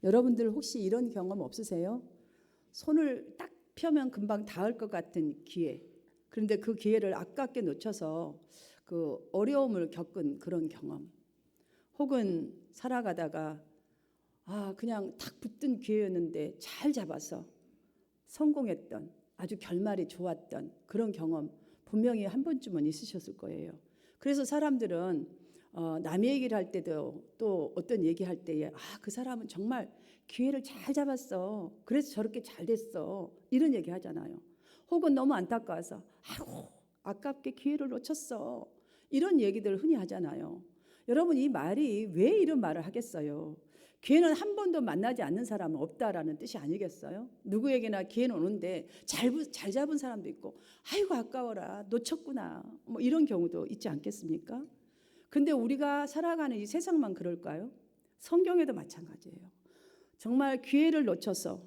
여러분들 혹시 이런 경험 없으세요? 손을 딱 펴면 금방 닿을 것 같은 기회. 그런데 그 기회를 아깝게 놓쳐서 그 어려움을 겪은 그런 경험. 혹은 살아가다가 그냥 탁 붙은 기회였는데 잘 잡아서 성공했던, 아주 결말이 좋았던 그런 경험 분명히 한 번쯤은 있으셨을 거예요. 그래서 사람들은 남 얘기를 할 때도 또 어떤 얘기할 때에 그 사람은 정말 기회를 잘 잡았어. 그래서 저렇게 잘 됐어. 이런 얘기 하잖아요. 혹은 너무 안타까워서 아깝게 기회를 놓쳤어. 이런 얘기들 흔히 하잖아요. 여러분, 이 말이 왜 이런 말을 하겠어요? 기회는 한 번도 만나지 않는 사람은 없다라는 뜻이 아니겠어요? 누구에게나 기회는 오는데 잘 잡은 사람도 있고 아이고 아까워라 놓쳤구나 뭐 이런 경우도 있지 않겠습니까? 근데 우리가 살아가는 이 세상만 그럴까요? 성경에도 마찬가지예요. 정말 기회를 놓쳐서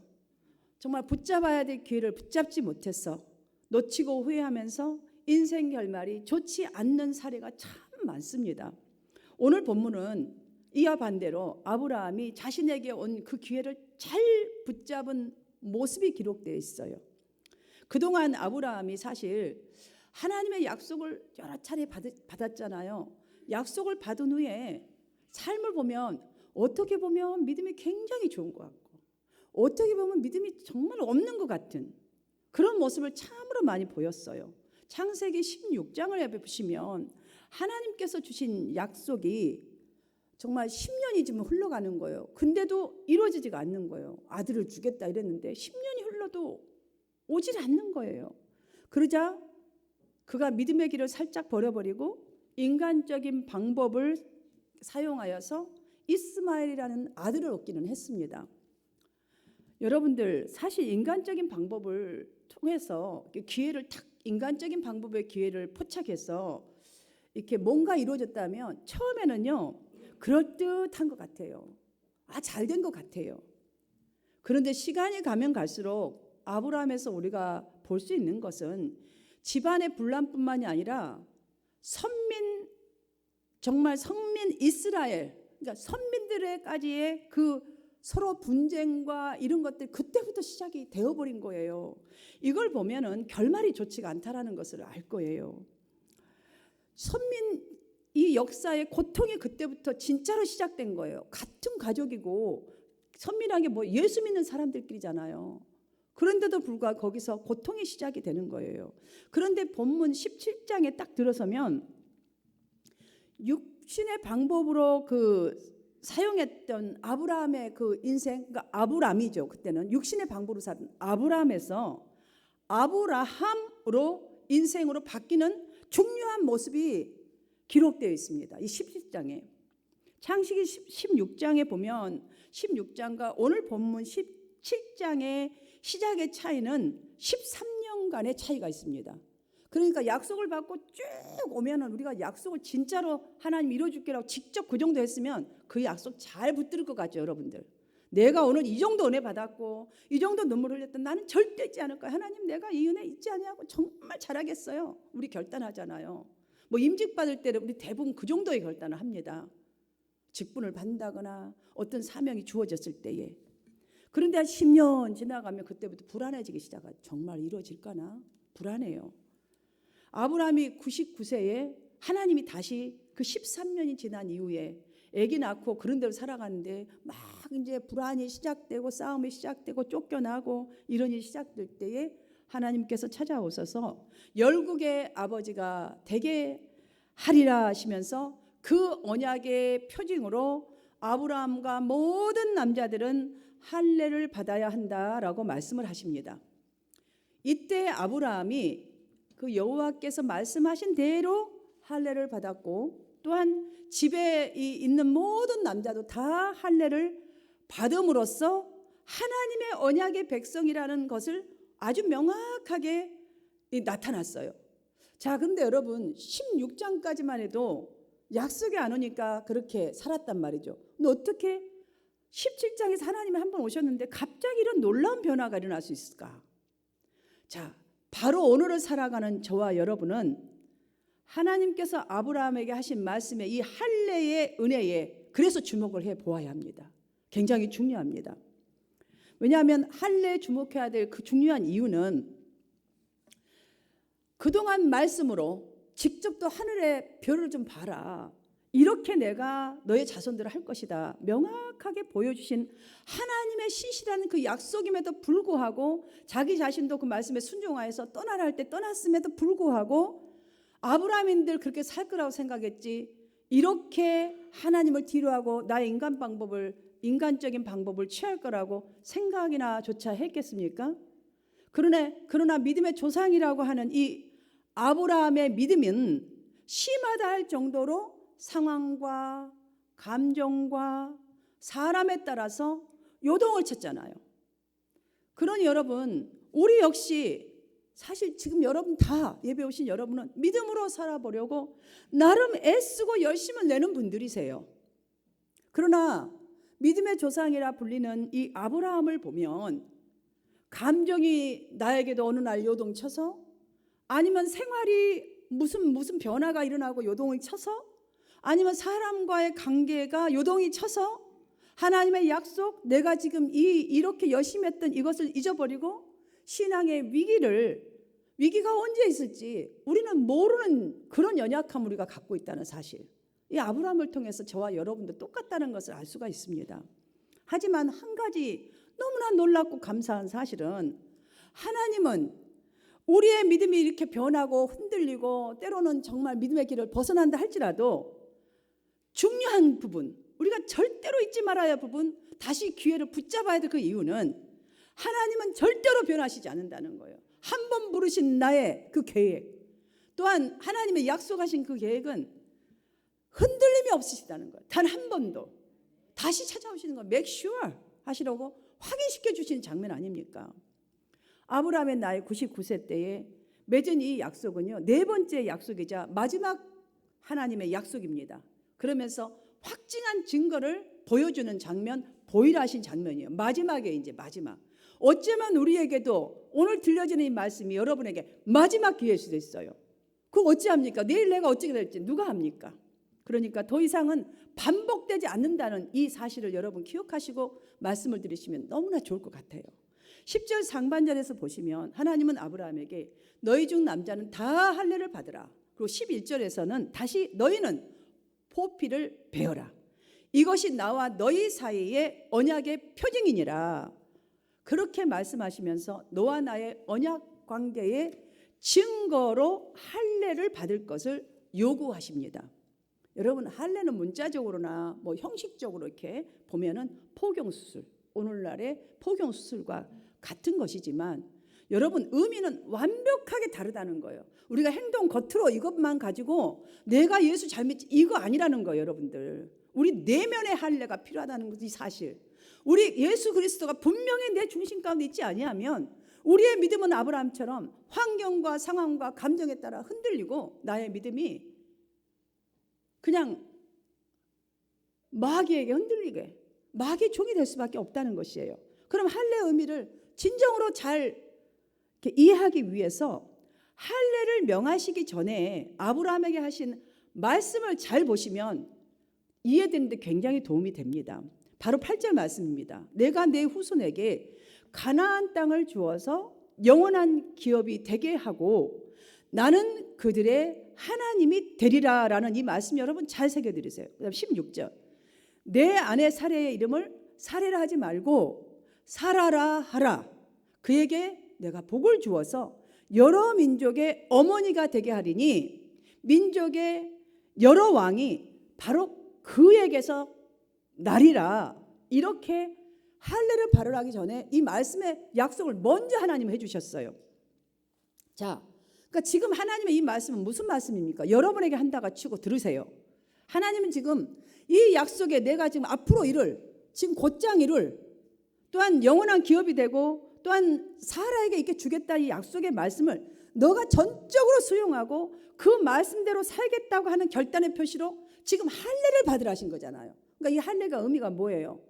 정말 붙잡아야 될 기회를 붙잡지 못해서 놓치고 후회하면서 인생 결말이 좋지 않는 사례가 참 많습니다. 오늘 본문은 이와 반대로 아브라함이 자신에게 온 그 기회를 잘 붙잡은 모습이 기록되어 있어요. 그동안 아브라함이 사실 하나님의 약속을 여러 차례 받았잖아요. 약속을 받은 후에 삶을 보면 어떻게 보면 믿음이 굉장히 좋은 것 같고 어떻게 보면 믿음이 정말 없는 것 같은 그런 모습을 참으로 많이 보였어요. 창세기 16장을 보시면 하나님께서 주신 약속이 정말 10년이 지금 흘러가는 거예요. 근데도 이루어지지가 않는 거예요. 아들을 주겠다 이랬는데 10년이 흘러도 오질 않는 거예요. 그러자 그가 믿음의 길을 살짝 버려버리고 인간적인 방법을 사용하여서 이스마엘이라는 아들을 얻기는 했습니다. 여러분들 사실 인간적인 방법을 통해서 기회를 인간적인 방법의 기회를 포착해서 이렇게 뭔가 이루어졌다면 처음에는요 그럴듯한 것 같아요. 잘 된 것 같아요. 그런데 시간이 가면 갈수록 아브라함에서 우리가 볼 수 있는 것은 집안의 분란뿐만이 아니라 정말 성민 이스라엘, 그러니까 선민들에까지의 그 서로 분쟁과 이런 것들 그때부터 시작이 되어버린 거예요. 이걸 보면은 결말이 좋지가 않다라는 것을 알 거예요. 이 역사의 고통이 그때부터 진짜로 시작된 거예요. 같은 가족이고 선민하게 예수 믿는 사람들끼리잖아요. 그런데도 불구하고 거기서 고통이 시작이 되는 거예요. 그런데 본문 17장에 딱 들어서면 육신의 방법으로 사용했던 아브라함의 그 인생, 그러니까 아브람이죠. 그때는 육신의 방법으로 산 아브람에서 아브라함으로 인생으로 바뀌는 중요한 모습이 기록되어 있습니다. 이 17장에. 창세기 16장에 보면 16장과 오늘 본문 17장의 시작의 차이는 13년간의 차이가 있습니다. 그러니까 약속을 받고 쭉 오면은 우리가 약속을 진짜로 하나님 이루어줄게라고 직접 그 정도 했으면 그 약속 잘 붙들 것 같죠, 여러분들. 내가 오늘 이 정도 은혜 받았고 이 정도 눈물 흘렸다. 나는 절대 잊지 않을 거야. 하나님 내가 이 은혜 잊지 아니하고 정말 잘하겠어요. 우리 결단하잖아요. 임직 받을 때는 우리 대부분 그 정도의 결단을 합니다. 직분을 받는다거나 어떤 사명이 주어졌을 때에. 그런데 한 10년 지나가면 그때부터 불안해지기 시작하죠. 정말 이루어질까나? 불안해요. 아브라함이 99세에 하나님이 다시 그 13년이 지난 이후에 아기 낳고 그런 대로 살아가는데 막 이제 불안이 시작되고 싸움이 시작되고 쫓겨나고 이런 일이 시작될 때에 하나님께서 찾아오셔서 열국의 아버지가 되게 하리라 하시면서 그 언약의 표징으로 아브라함과 모든 남자들은 할례를 받아야 한다라고 말씀을 하십니다. 이때 아브라함이 그 여호와께서 말씀하신 대로 할례를 받았고 또한 집에 있는 모든 남자도 다 할례를 받음으로써 하나님의 언약의 백성이라는 것을 아주 명확하게 나타났어요. 자, 그런데 여러분 16장까지만 해도 약속이 안 오니까 그렇게 살았단 말이죠. 근데 어떻게 17장에서 하나님이 한 번 오셨는데 갑자기 이런 놀라운 변화가 일어날 수 있을까? 자, 바로 오늘을 살아가는 저와 여러분은 하나님께서 아브라함에게 하신 말씀의 이 할례의 은혜에 그래서 주목을 해 보아야 합니다. 굉장히 중요합니다. 왜냐하면 할례에 주목해야 될 그 중요한 이유는 그동안 말씀으로 직접 또 하늘의 별을 좀 봐라. 이렇게 내가 너의 자손들을 할 것이다. 명확하게 보여주신 하나님의 신실한 그 약속임에도 불구하고 자기 자신도 그 말씀에 순종하여서 떠나라 할 때 떠났음에도 불구하고 아브라함인들 그렇게 살 거라고 생각했지 이렇게 하나님을 뒤로하고 나의 인간적인 방법을 취할 거라고 생각이나 조차 했겠습니까? 그러나 믿음의 조상이라고 하는 이 아브라함의 믿음은 심하다 할 정도로 상황과 감정과 사람에 따라서 요동을 쳤잖아요. 그러니 여러분, 우리 역시 사실 지금 여러분 다 예배 오신 여러분은 믿음으로 살아보려고 나름 애쓰고 열심을 내는 분들이세요. 그러나 믿음의 조상이라 불리는 이 아브라함을 보면 감정이 나에게도 어느 날 요동쳐서 아니면 생활이 무슨 변화가 일어나고 요동을 쳐서 아니면 사람과의 관계가 요동이 쳐서 하나님의 약속 내가 지금 이렇게 열심히 했던 이것을 잊어버리고 신앙의 위기가 언제 있을지 우리는 모르는 그런 연약함을 우리가 갖고 있다는 사실, 이 아브라함을 통해서 저와 여러분도 똑같다는 것을 알 수가 있습니다. 하지만 한 가지 너무나 놀랍고 감사한 사실은 하나님은 우리의 믿음이 이렇게 변하고 흔들리고 때로는 정말 믿음의 길을 벗어난다 할지라도 중요한 부분, 우리가 절대로 잊지 말아야 할 부분, 다시 기회를 붙잡아야 될 그 이유는 하나님은 절대로 변하시지 않는다는 거예요. 한 번 부르신 나의 그 계획, 또한 하나님의 약속하신 그 계획은 흔들림이 없으시다는 거예요. 단 한 번도. 다시 찾아오시는 거 make sure 하시라고 확인시켜 주시는 장면 아닙니까? 아브라함의 나이 99세 때에 맺은 이 약속은요, 네 번째 약속이자 마지막 하나님의 약속입니다. 그러면서 확증한 증거를 보여주는 장면, 보일하신 장면이에요. 마지막에 이제 마지막. 어쩌면 우리에게도 오늘 들려지는 이 말씀이 여러분에게 마지막 기회일 수도 있어요. 그거 어찌합니까? 내일 내가 어떻게 될지 누가 합니까? 그러니까 더 이상은 반복되지 않는다는 이 사실을 여러분 기억하시고 말씀을 들으시면 너무나 좋을 것 같아요. 10절 상반절에서 보시면 하나님은 아브라함에게 너희 중 남자는 다 할례를 받으라. 그리고 11절에서는 다시 너희는 포피를 베어라. 이것이 나와 너희 사이의 언약의 표징이니라. 그렇게 말씀하시면서 너와 나의 언약 관계의 증거로 할례를 받을 것을 요구하십니다. 여러분, 할례는 문자적으로나 뭐 형식적으로 이렇게 보면은 포경수술, 오늘날의 포경수술과 같은 것이지만 여러분 의미는 완벽하게 다르다는 거예요. 우리가 행동 겉으로 이것만 가지고 내가 예수 잘 믿지 이거 아니라는 거예요. 여러분들, 우리 내면의 할례가 필요하다는 것이 사실. 우리 예수 그리스도가 분명히 내 중심 가운데 있지 아니하면 우리의 믿음은 아브라함처럼 환경과 상황과 감정에 따라 흔들리고 나의 믿음이 그냥 마귀에게 흔들리게 마귀의 종이 될 수밖에 없다는 것이에요. 그럼 할례의 의미를 진정으로 잘 이해하기 위해서 할례를 명하시기 전에 아브라함에게 하신 말씀을 잘 보시면 이해되는 데 굉장히 도움이 됩니다. 바로 8절 말씀입니다. 내가 내 후손에게 가나안 땅을 주어서 영원한 기업이 되게 하고 나는 그들의 하나님이 되리라 라는 이 말씀 여러분 잘 새겨드리세요. 그다음 16절 내 아내 사레의 이름을 사레라 하지 말고 사라라 하라. 그에게 내가 복을 주어서 여러 민족의 어머니가 되게 하리니 민족의 여러 왕이 바로 그에게서 나리라. 이렇게 할례를 발언하기 전에 이 말씀의 약속을 먼저 하나님이 해주셨어요. 자, 그러니까 지금 하나님의 이 말씀은 무슨 말씀입니까? 여러분에게 한다가 치고 들으세요. 하나님은 지금 이 약속에 내가 지금 앞으로 이룰 지금 곧장 이룰 또한 영원한 기업이 되고 또한 사라에게 이렇게 주겠다 이 약속의 말씀을 너가 전적으로 수용하고 그 말씀대로 살겠다고 하는 결단의 표시로 지금 할례를 받으라신 거잖아요. 그러니까 이 할례가 의미가 뭐예요?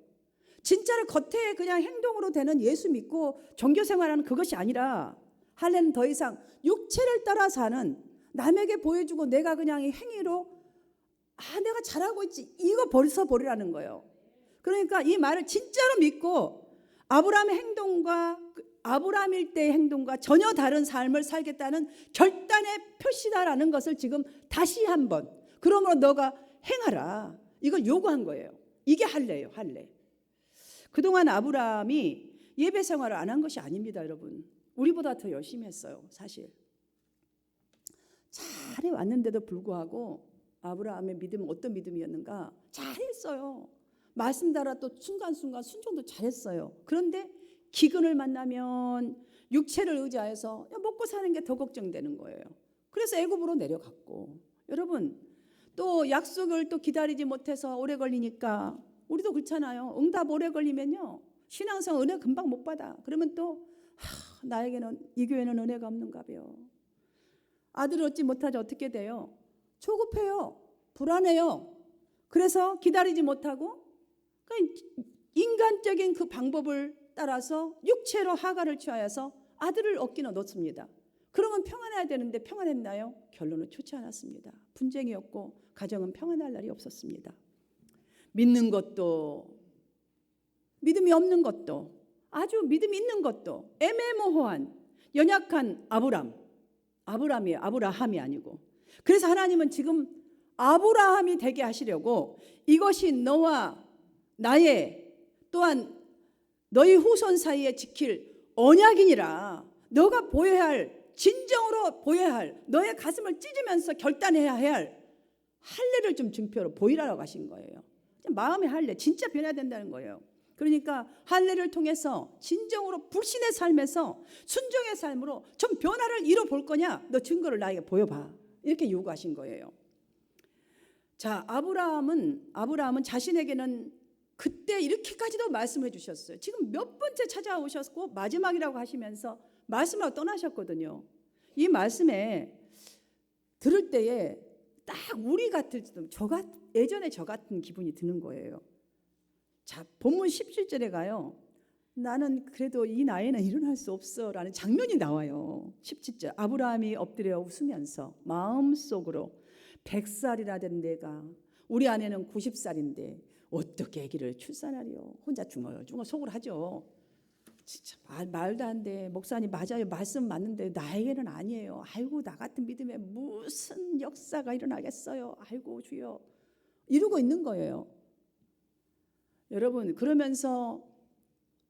진짜로 겉에 그냥 행동으로 되는 예수 믿고 종교 생활하는 그것이 아니라 할례는 더 이상 육체를 따라 사는 남에게 보여주고 내가 그냥 이 행위로 내가 잘하고 있지 이거 벌써 버리라는 거예요. 그러니까 이 말을 진짜로 믿고 아브라함의 행동과 아브라함일 때의 행동과 전혀 다른 삶을 살겠다는 결단의 표시다라는 것을 지금 다시 한번 그러므로 너가 행하라 이걸 요구한 거예요. 이게 할례예요. 할례. 그동안 아브라함이 예배 생활을 안 한 것이 아닙니다. 여러분. 우리보다 더 열심히 했어요. 사실. 잘해왔는데도 불구하고 아브라함의 믿음은 어떤 믿음이었는가? 잘했어요. 말씀 따라 또 순간순간 순종도 잘했어요. 그런데 기근을 만나면 육체를 의지해서 먹고 사는 게 더 걱정되는 거예요. 그래서 애굽으로 내려갔고, 여러분 또 약속을 또 기다리지 못해서 오래 걸리니까 우리도 그렇잖아요. 응답 오래 걸리면요 신앙성 은혜 금방 못 받아. 그러면 또 나에게는 이 교회는 은혜가 없는가 봐요. 아들을 얻지 못하지 어떻게 돼요? 조급해요. 불안해요. 그래서 기다리지 못하고 인간적인 그 방법을 따라서 육체로 하가를 취하여서 아들을 얻기는 놓습니다. 그러면 평안해야 되는데 평안했나요? 결론은 좋지 않았습니다. 분쟁이었고 가정은 평안할 날이 없었습니다. 믿는 것도 믿음이 없는 것도 아주 믿음이 있는 것도 애매모호한 연약한 아브라함이에요. 아브라함이 아니고. 그래서 하나님은 지금 아브라함이 되게 하시려고 이것이 너와 나의 또한 너희 후손 사이에 지킬 언약이니라. 너가 보여야 할 진정으로 보여야 할 너의 가슴을 찢으면서 결단해야 할 할례를 좀 증표로 보이라고 하신 거예요. 마음의 할례 진짜 변해야 된다는 거예요. 그러니까 할례를 통해서 진정으로 불신의 삶에서 순종의 삶으로 좀 변화를 이뤄볼 거냐? 너 증거를 나에게 보여봐. 이렇게 요구하신 거예요. 자, 아브라함은 자신에게는 그때 이렇게까지도 말씀해 주셨어요. 지금 몇 번째 찾아오셨고 마지막이라고 하시면서 말씀하고 떠나셨거든요. 이 말씀에 들을 때에 딱 우리 같을지도 예전에 저 같은 기분이 드는 거예요. 자, 본문 17절에 가요. 나는 그래도 이 나이는 일어날 수 없어 라는 장면이 나와요. 17절 아브라함이 엎드려 웃으면서 마음속으로 100살이라 된 내가 우리 아내는 90살인데 어떻게 아기를 출산하리요. 혼자 중얼중얼 속으로 하죠. 진짜 말도 안 돼. 목사님 맞아요. 말씀 맞는데 나에게는 아니에요. 아이고 나 같은 믿음에 무슨 역사가 일어나겠어요. 아이고 주여. 이러고 있는 거예요. 여러분 그러면서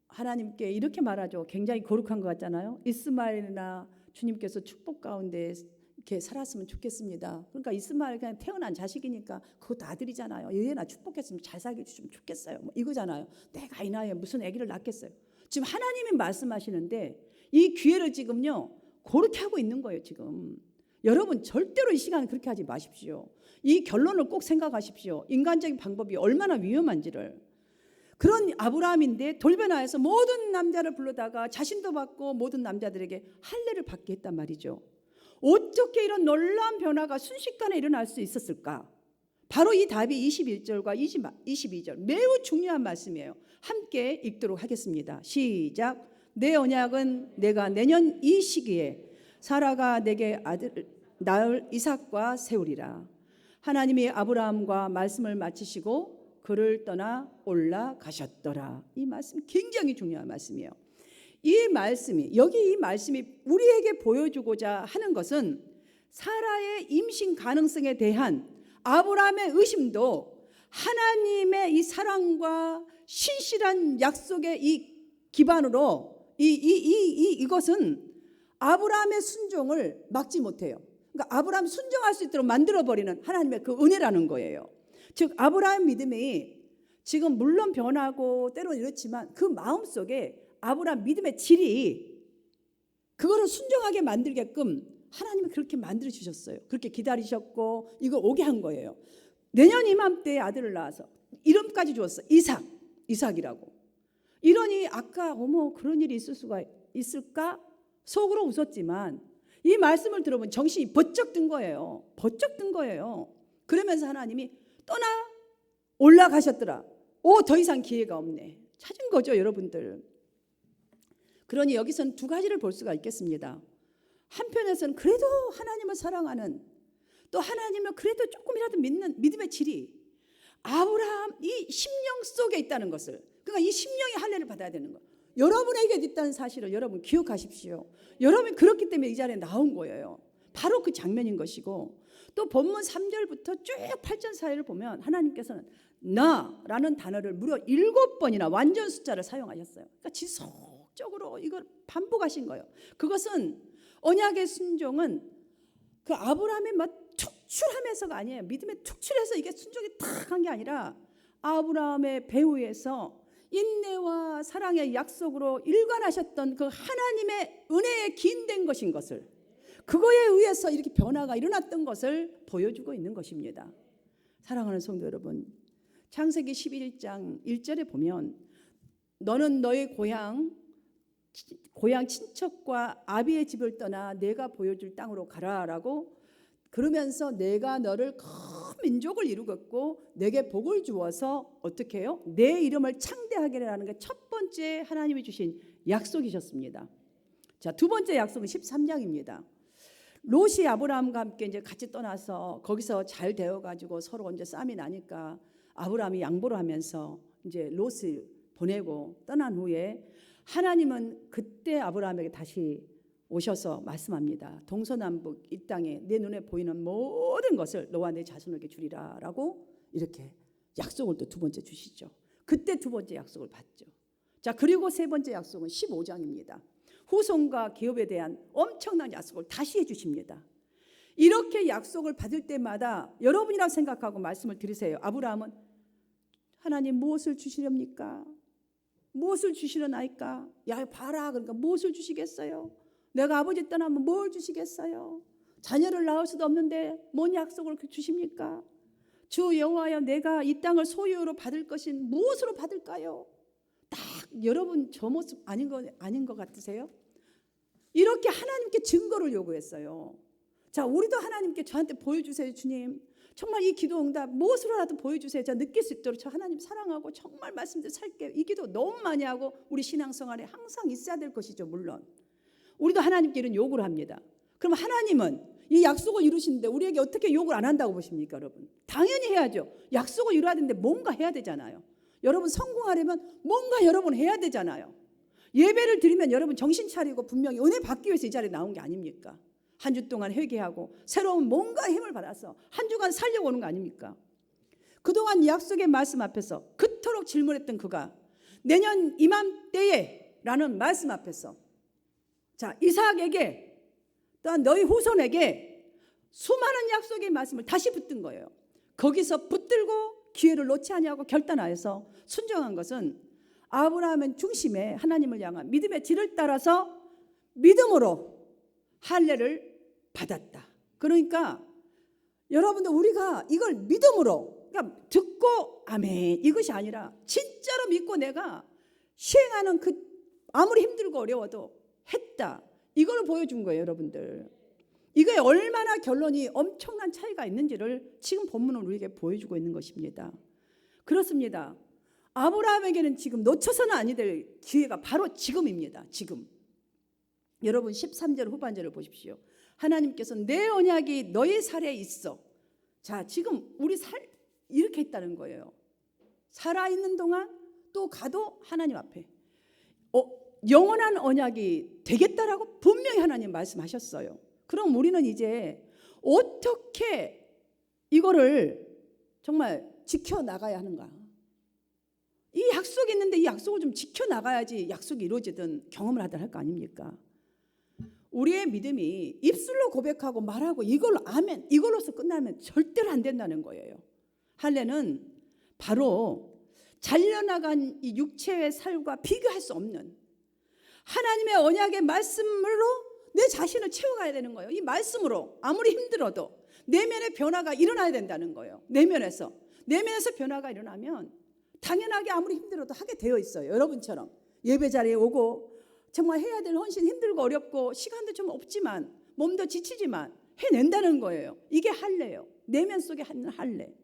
하나님께 이렇게 말하죠. 굉장히 거룩한 것 같잖아요. 이스마엘이나 주님께서 축복 가운데 이렇게 살았으면 좋겠습니다. 그러니까 이스마엘 그냥 태어난 자식이니까 그것도 아들이잖아요. 얘나 축복했으면 잘 살게 해주시면 좋겠어요. 뭐 이거잖아요. 내가 이 나이에 무슨 아기를 낳겠어요. 지금 하나님이 말씀하시는데 이 기회를 지금요 그렇게 하고 있는 거예요. 지금 여러분 절대로 이 시간 그렇게 하지 마십시오. 이 결론을 꼭 생각하십시오. 인간적인 방법이 얼마나 위험한지를. 그런 아브라함인데 돌변하여서 모든 남자를 불러다가 자신도 받고 모든 남자들에게 할례를 받게 했단 말이죠. 어떻게 이런 놀라운 변화가 순식간에 일어날 수 있었을까? 바로 이 답이 21절과 22절 매우 중요한 말씀이에요. 함께 읽도록 하겠습니다. 시작. 내 언약은 내가 내년 이 시기에 사라가 내게 아들을 낳을 이삭과 세우리라. 하나님이 아브라함과 말씀을 마치시고 그를 떠나 올라가셨더라. 이 말씀 굉장히 중요한 말씀이에요. 이 말씀이 우리에게 보여주고자 하는 것은 사라의 임신 가능성에 대한 아브라함의 의심도 하나님의 이 사랑과 신실한 약속의 이 기반으로 이것은 아브라함의 순종을 막지 못해요. 그러니까 아브라함이 순종할 수 있도록 만들어버리는 하나님의 그 은혜라는 거예요. 즉 아브라함 믿음이 지금 물론 변하고 때로는 이렇지만 그 마음속에 아브라함 믿음의 질이 그거를 순종하게 만들게끔 하나님이 그렇게 만들어 주셨어요. 그렇게 기다리셨고 이거 오게 한 거예요. 내년 이맘때에 아들을 낳아서 이름까지 주었어. 이삭이라고. 이러니 아까 어머 그런 일이 있을 수가 있을까? 속으로 웃었지만 이 말씀을 들어보면 정신이 번쩍 든 거예요. 번쩍 든 거예요. 그러면서 하나님이 떠나 올라가셨더라. 더 이상 기회가 없네. 찾은 거죠, 여러분들. 그러니 여기서는 두 가지를 볼 수가 있겠습니다. 한편에서는 그래도 하나님을 사랑하는 또 하나님을 그래도 조금이라도 믿는 믿음의 질이 아브라함 이 심령 속에 있다는 것을, 그러니까 이 심령이 할례를 받아야 되는 거, 여러분에게 있다는 사실을 여러분 기억하십시오. 여러분이 그렇기 때문에 이 자리에 나온 거예요. 바로 그 장면인 것이고, 또 본문 3절부터 쭉 8절 사이를 보면 하나님께서는 나라는 단어를 무려 7번이나 완전 숫자를 사용하셨어요. 그러니까 지속적으로 이걸 반복하신 거예요. 그것은 언약의 순종은 그 아브라함의 툭출하면서가 아니에요. 믿음에 툭출해서 이게 순종이 탁 한 게 아니라 아브라함의 배후에서 인내와 사랑의 약속으로 일관하셨던 그 하나님의 은혜에 기인된 것인 것을, 그거에 의해서 이렇게 변화가 일어났던 것을 보여주고 있는 것입니다. 사랑하는 성도 여러분, 창세기 11장 1절에 보면 너는 너의 고향 친척과 아비의 집을 떠나 내가 보여줄 땅으로 가라라고, 그러면서 내가 너를 큰 민족을 이루겠고 내게 복을 주어서 어떻게 해요? 내 이름을 창대하게라는 게 첫 번째 하나님이 주신 약속이셨습니다. 자, 두 번째 약속은 13장입니다. 롯이 아브라함과 함께 이제 같이 떠나서 거기서 잘 되어가지고 서로 이제 싸움이 나니까 아브라함이 양보를 하면서 이제 롯을 보내고 떠난 후에 하나님은 그때 아브라함에게 다시 오셔서 말씀합니다. 동서남북 이 땅에 내 눈에 보이는 모든 것을 너와 내 자손에게 주리라라고 이렇게 약속을 또 두 번째 주시죠. 그때 두 번째 약속을 받죠. 자, 그리고 세 번째 약속은 15장입니다. 후손과 기업에 대한 엄청난 약속을 다시 해주십니다. 이렇게 약속을 받을 때마다 여러분이라 생각하고 말씀을 드리세요. 아브라함은 하나님 무엇을 주시렵니까? 무엇을 주시려나이까? 야, 봐라. 그러니까 무엇을 주시겠어요? 내가 아버지 떠나면 뭘 주시겠어요? 자녀를 낳을 수도 없는데 뭔 약속을 주십니까? 주 여호와여, 내가 이 땅을 소유로 받을 것인 무엇으로 받을까요? 딱 여러분 저 모습 아닌 것 같으세요? 이렇게 하나님께 증거를 요구했어요. 자, 우리도 하나님께 저한테 보여주세요, 주님. 정말 이 기도 응답 무엇으로라도 보여주세요. 제가 느낄 수 있도록 저 하나님 사랑하고 정말 말씀대로 살게요. 이 기도 너무 많이 하고 우리 신앙생활에 항상 있어야 될 것이죠. 물론 우리도 하나님께 이런 요구를 합니다. 그럼 하나님은 이 약속을 이루시는데 우리에게 어떻게 요구를 안 한다고 보십니까, 여러분? 당연히 해야죠. 약속을 이루어야 되는데 뭔가 해야 되잖아요. 여러분 성공하려면 뭔가 여러분 해야 되잖아요. 예배를 드리면 여러분 정신 차리고 분명히 은혜 받기 위해서 이 자리에 나온 게 아닙니까? 한 주 동안 회개하고 새로운 뭔가 힘을 받아서 한 주간 살려고 오는 거 아닙니까? 그동안 약속의 말씀 앞에서 그토록 질문했던 그가 내년 이맘때에 라는 말씀 앞에서, 자, 이삭에게 또한 너희 후손에게 수많은 약속의 말씀을 다시 붙든 거예요. 거기서 붙들고 기회를 놓지 아니하고 결단하여서 순종한 것은 아브라함의 중심에 하나님을 향한 믿음의 질을 따라서 믿음으로 할례를 받았다. 그러니까 여러분들 우리가 이걸 믿음으로, 그러니까 듣고 아멘 이것이 아니라 진짜로 믿고 내가 시행하는 그 아무리 힘들고 어려워도 했다. 이걸 보여준 거예요, 여러분들. 이게 얼마나 결론이 엄청난 차이가 있는지를 지금 본문은 우리에게 보여주고 있는 것입니다. 그렇습니다. 아브라함에게는 지금 놓쳐서는 아니 될 기회가 바로 지금입니다. 지금. 여러분 13절 후반절을 보십시오. 하나님께서 내 언약이 너의 살에 있어. 자, 지금 우리 이렇게 있다는 거예요. 살아있는 동안 또 가도 하나님 앞에 영원한 언약이 되겠다라고 분명히 하나님 말씀하셨어요. 그럼 우리는 이제 어떻게 이거를 정말 지켜나가야 하는가? 이 약속이 있는데 이 약속을 좀 지켜나가야지 약속이 이루어지든 경험을 하든 할 거 아닙니까? 우리의 믿음이 입술로 고백하고 말하고 이걸로 아멘 이걸로서 끝나면 절대로 안 된다는 거예요. 할례는 바로 잘려나간 이 육체의 살과 비교할 수 없는 하나님의 언약의 말씀으로 내 자신을 채워가야 되는 거예요. 이 말씀으로 아무리 힘들어도 내면의 변화가 일어나야 된다는 거예요. 내면에서 변화가 일어나면 당연하게 아무리 힘들어도 하게 되어 있어요. 여러분처럼 예배 자리에 오고 정말 해야 될 헌신 힘들고 어렵고 시간도 좀 없지만 몸도 지치지만 해낸다는 거예요. 이게 할례예요. 내면 속에 하는 할례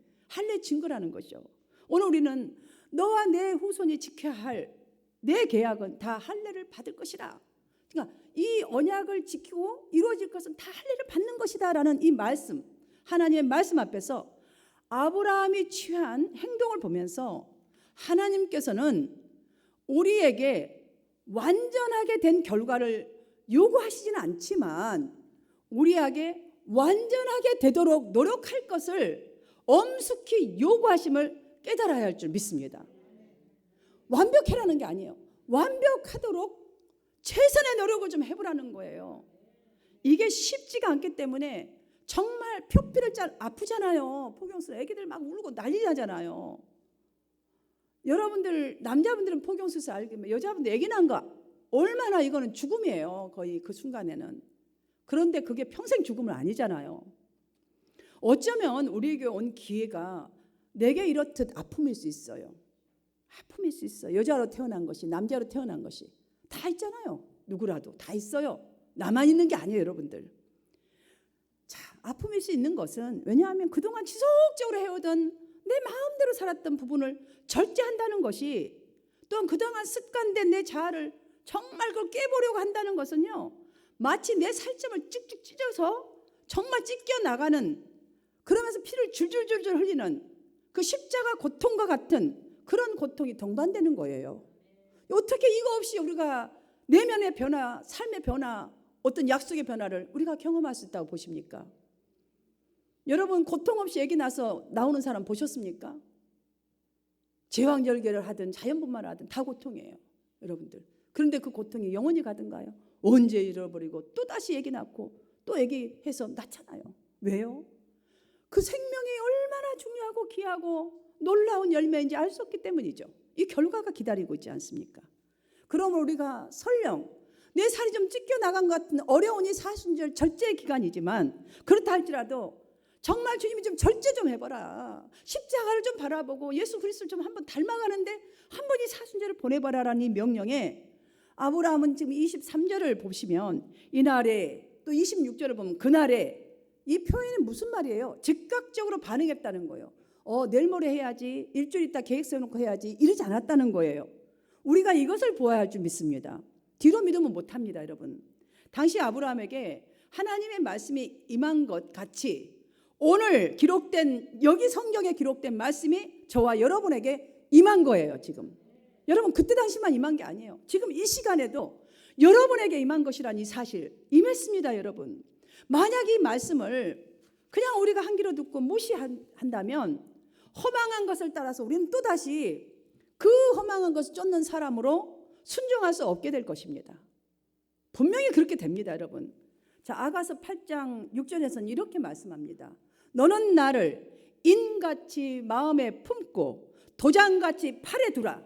증거라는 거죠. 오늘 우리는 너와 내 후손이 지켜야 할 내 계약은 다 할례를 받을 것이다. 그러니까 이 언약을 지키고 이루어질 것은 다 할례를 받는 것이다 라는 이 말씀, 하나님의 말씀 앞에서 아브라함이 취한 행동을 보면서 하나님께서는 우리에게 완전하게 된 결과를 요구하시지는 않지만 우리에게 완전하게 되도록 노력할 것을 엄숙히 요구하심을 깨달아야 할 줄 믿습니다. 완벽해라는 게 아니에요. 완벽하도록 최선의 노력을 좀 해보라는 거예요. 이게 쉽지가 않기 때문에 정말 표피를 아프잖아요. 포경수 애기들 막 울고 난리 나잖아요. 여러분들 남자분들은 포경수술 알겠지만 여자분들 애기 난 거 얼마나 이거는 죽음이에요. 거의 그 순간에는. 그런데 그게 평생 죽음은 아니잖아요. 어쩌면 우리에게 온 기회가 내게 이렇듯 아픔일 수 있어요. 아픔일 수 있어요. 여자로 태어난 것이 남자로 태어난 것이 다 있잖아요. 누구라도 다 있어요. 나만 있는 게 아니에요, 여러분들. 자, 아픔일 수 있는 것은 왜냐하면 그동안 지속적으로 해오던 내 마음대로 살았던 부분을 절제한다는 것이, 또한 그동안 습관된 내 자아를 정말 그걸 깨보려고 한다는 것은요, 마치 내 살점을 찍찍 찢어서 정말 찢겨 나가는, 그러면서 피를 줄줄줄줄 흘리는 그 십자가 고통과 같은 그런 고통이 동반되는 거예요. 어떻게 이거 없이 우리가 내면의 변화, 삶의 변화, 어떤 약속의 변화를 우리가 경험할 수 있다고 보십니까? 여러분 고통 없이 아기 나서 나오는 사람 보셨습니까? 제왕절개를 하든 자연분만을 하든 다 고통이에요, 여러분들. 그런데 그 고통이 영원히 가든가요? 언제 잃어버리고 또다시 아기 낳고 또 아기 해서 낳잖아요. 왜요? 그 생명이 얼마나 중요하고 귀하고 놀라운 열매인지 알 수 없기 때문이죠. 이 결과가 기다리고 있지 않습니까? 그러면 우리가 설령 내 살이 좀 찢겨 나간 것 같은 어려운 이 사순절 절제의 기간이지만, 그렇다 할지라도 정말 주님이 좀 절제 좀 해봐라. 십자가를 좀 바라보고 예수 그리스도를 좀 한번 닮아가는데 한번 이 사순절을 보내봐라라는 이 명령에 아브라함은 지금 23절을 보시면 이날에, 또 26절을 보면 그날에, 이 표현은 무슨 말이에요? 즉각적으로 반응했다는 거예요. 내일 모레 해야지, 일주일 있다 계획 세워놓고 해야지, 이러지 않았다는 거예요. 우리가 이것을 보아야 할 줄 믿습니다. 뒤로 믿으면 못합니다, 여러분. 당시 아브라함에게 하나님의 말씀이 임한 것 같이 오늘 기록된, 여기 성경에 기록된 말씀이 저와 여러분에게 임한 거예요. 지금 여러분 그때 당시만 임한 게 아니에요. 지금 이 시간에도 여러분에게 임한 것이란 이 사실 임했습니다, 여러분. 만약 이 말씀을 그냥 우리가 한 귀로 듣고 무시한다면 허망한 것을 따라서 우리는 또다시 그 허망한 것을 쫓는 사람으로 순종할 수 없게 될 것입니다. 분명히 그렇게 됩니다, 여러분. 자, 아가서 8장 6절에서는 이렇게 말씀합니다. 너는 나를 인같이 마음에 품고 도장같이 팔에 두라.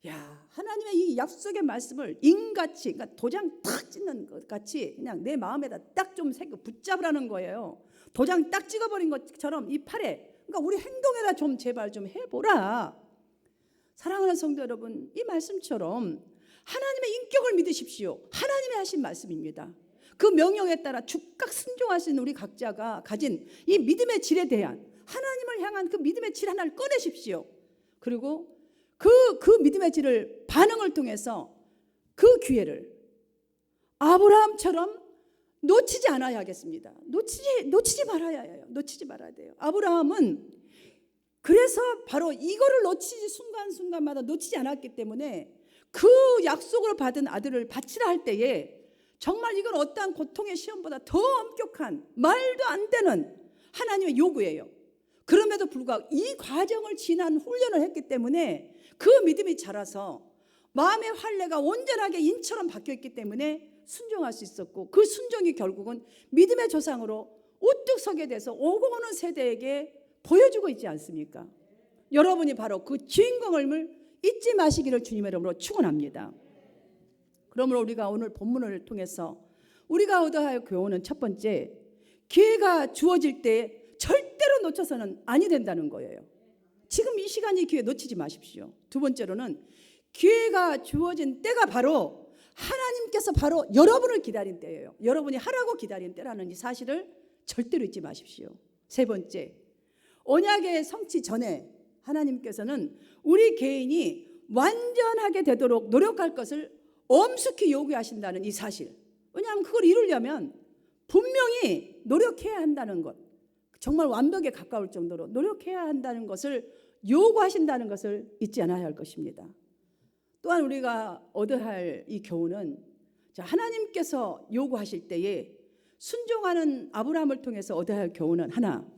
야, 하나님의 이 약속의 말씀을 인같이, 그러니까 도장 탁 찍는 것 같이 그냥 내 마음에다 딱 좀 새겨 붙잡으라는 거예요. 도장 딱 찍어버린 것처럼 이 팔에, 그러니까 우리 행동에다 좀 제발 좀 해보라. 사랑하는 성도 여러분, 이 말씀처럼 하나님의 인격을 믿으십시오. 하나님이 하신 말씀입니다. 그 명령에 따라 즉각 순종하신 우리 각자가 가진 이 믿음의 질에 대한, 하나님을 향한 그 믿음의 질 하나를 꺼내십시오. 그리고 그 믿음의 질을 반응을 통해서 그 기회를 아브라함처럼 놓치지 않아야 하겠습니다. 놓치지 말아야 해요. 놓치지 말아야 돼요. 아브라함은 그래서 바로 이거를 놓치지, 순간순간마다 놓치지 않았기 때문에 그 약속을 받은 아들을 바치라 할 때에 정말 이건 어떠한 고통의 시험보다 더 엄격한, 말도 안 되는 하나님의 요구예요. 그럼에도 불구하고 이 과정을 지난 훈련을 했기 때문에 그 믿음이 자라서 마음의 환례가 온전하게 인처럼 바뀌었기 때문에 순종할 수 있었고, 그 순종이 결국은 믿음의 조상으로 우뚝 서게 돼서 오고 오는 세대에게 보여주고 있지 않습니까? 여러분이 바로 그 주인공을 잊지 마시기를 주님의 이름으로 축원합니다. 그러므로 우리가 오늘 본문을 통해서 우리가 얻어야 교훈은 첫 번째, 기회가 주어질 때 절대로 놓쳐서는 아니 된다는 거예요. 지금 이 시간이 기회 놓치지 마십시오. 두 번째로는 기회가 주어진 때가 바로 하나님께서 바로 여러분을 기다린 때예요. 여러분이 하라고 기다린 때라는 이 사실을 절대로 잊지 마십시오. 세 번째, 언약의 성취 전에 하나님께서는 우리 개인이 완전하게 되도록 노력할 것을 엄숙히 요구하신다는 이 사실. 왜냐하면 그걸 이루려면 분명히 노력해야 한다는 것, 정말 완벽에 가까울 정도로 노력해야 한다는 것을 요구하신다는 것을 잊지 않아야 할 것입니다. 또한 우리가 얻어야 할 이 교훈은 하나님께서 요구하실 때에 순종하는 아브라함을 통해서 얻어야 할 교훈은 하나,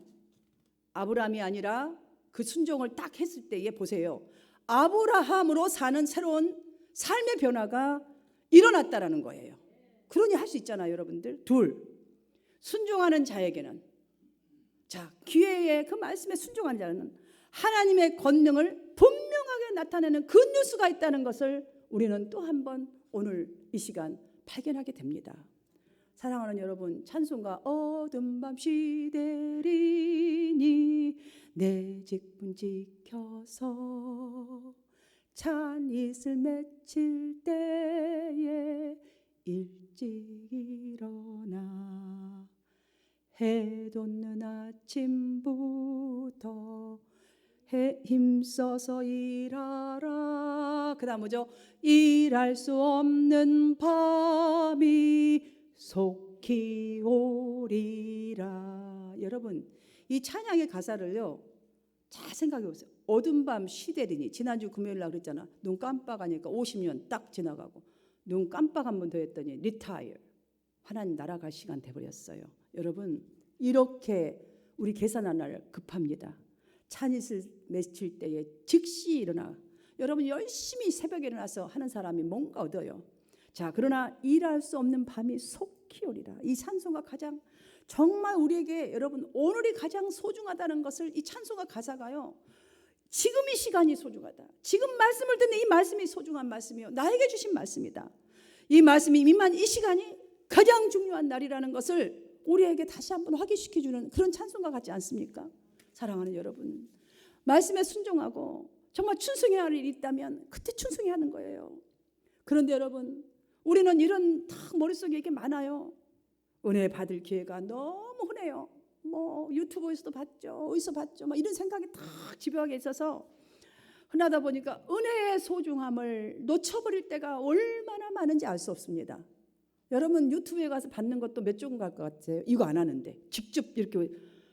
아브라함이 아니라 그 순종을 딱 했을 때에 보세요. 아브라함으로 사는 새로운 삶의 변화가 일어났다라는 거예요. 그러니 할 수 있잖아요, 여러분들. 둘, 순종하는 자에게는, 기회에 그 말씀에 순종하는 자는 하나님의 권능을 분명하게 나타내는 그 뉴스가 있다는 것을 우리는 또 한 번 오늘 이 시간 발견하게 됩니다. 사랑하는 여러분, 찬송가 어둠 밤 시대리니 내 직분 지켜서 찬 이슬 맺힐 때에 일찍 일어나 해 돋는 아침부터 힘써서 일하라. 그 다음 뭐죠? 일할 수 없는 밤이 속히 오리라. 여러분, 이 찬양의 가사를요, 잘 생각해 보세요. 어두운 밤 시대리니, 지난주 금요일 날 그랬잖아. 눈 깜빡하니까 50년 딱 지나가고, 눈 깜빡 한 번 더 했더니 리타이어, 하나님 날아갈 시간 돼버렸어요. 여러분, 이렇게 우리 계산하는 날 급합니다. 찬이슬 맺힐 때에 즉시 일어나. 여러분, 열심히 새벽에 일어나서 하는 사람이 뭔가 얻어요. 그러나 일할 수 없는 밤이 속히 오리라. 이 찬송가 가장 정말 우리에게, 여러분, 오늘이 가장 소중하다는 것을 이 찬송가 가사가요, 지금 이 시간이 소중하다. 지금 말씀을 듣는 이 말씀이 소중한 말씀이요, 나에게 주신 말씀이다. 이 말씀이 임한 이 시간이 가장 중요한 날이라는 것을 우리에게 다시 한번 확인시켜주는 그런 찬송가 같지 않습니까? 사랑하는 여러분, 말씀에 순종하고 정말 충성해야 할 일이 있다면 그때 충성해야 하는 거예요. 그런데 여러분, 우리는 이런 딱 머릿속에 이게 많아요. 은혜 받을 기회가 너무 흔해요. 유튜브에서도 봤죠, 어디서 봤죠, 이런 생각이 딱 집요하게 있어서 흔하다 보니까 은혜의 소중함을 놓쳐버릴 때가 얼마나 많은지 알 수 없습니다. 여러분, 유튜브에 가서 받는 것도 몇 조금 갈 것 같아요. 이거 안 하는데 직접 이렇게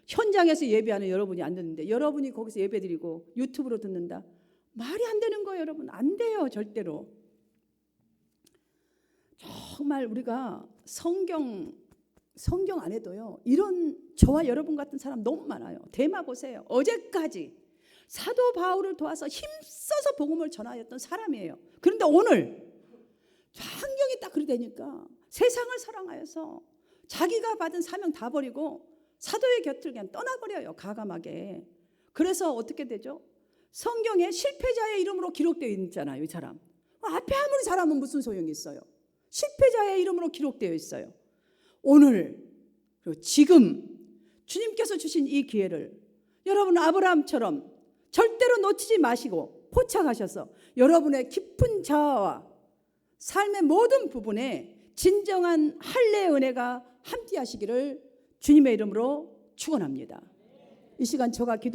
현장에서 예배하는 여러분이 안 듣는데, 여러분이 거기서 예배드리고 유튜브로 듣는다. 말이 안 되는 거예요, 여러분. 안 돼요, 절대로. 정말 우리가 성경 안에도요, 이런 저와 여러분 같은 사람 너무 많아요. 대마 보세요. 어제까지 사도 바울을 도와서 힘써서 복음을 전하였던 사람이에요. 그런데 오늘 환경이 딱 그리 되니까 세상을 사랑하여서 자기가 받은 사명 다 버리고 사도의 곁을 그냥 떠나버려요, 가감하게. 그래서 어떻게 되죠? 성경에 실패자의 이름으로 기록되어 있잖아요, 이 사람. 앞에 아무리 잘하면 무슨 소용이 있어요? 실패자의 이름으로 기록되어 있어요. 오늘 그리고 지금 주님께서 주신 이 기회를 여러분, 아브라함처럼 절대로 놓치지 마시고 포착하셔서 여러분의 깊은 자아와 삶의 모든 부분에 진정한 할례의 은혜가 함께하시기를 주님의 이름으로 축원합니다. 이 시간 저가 기도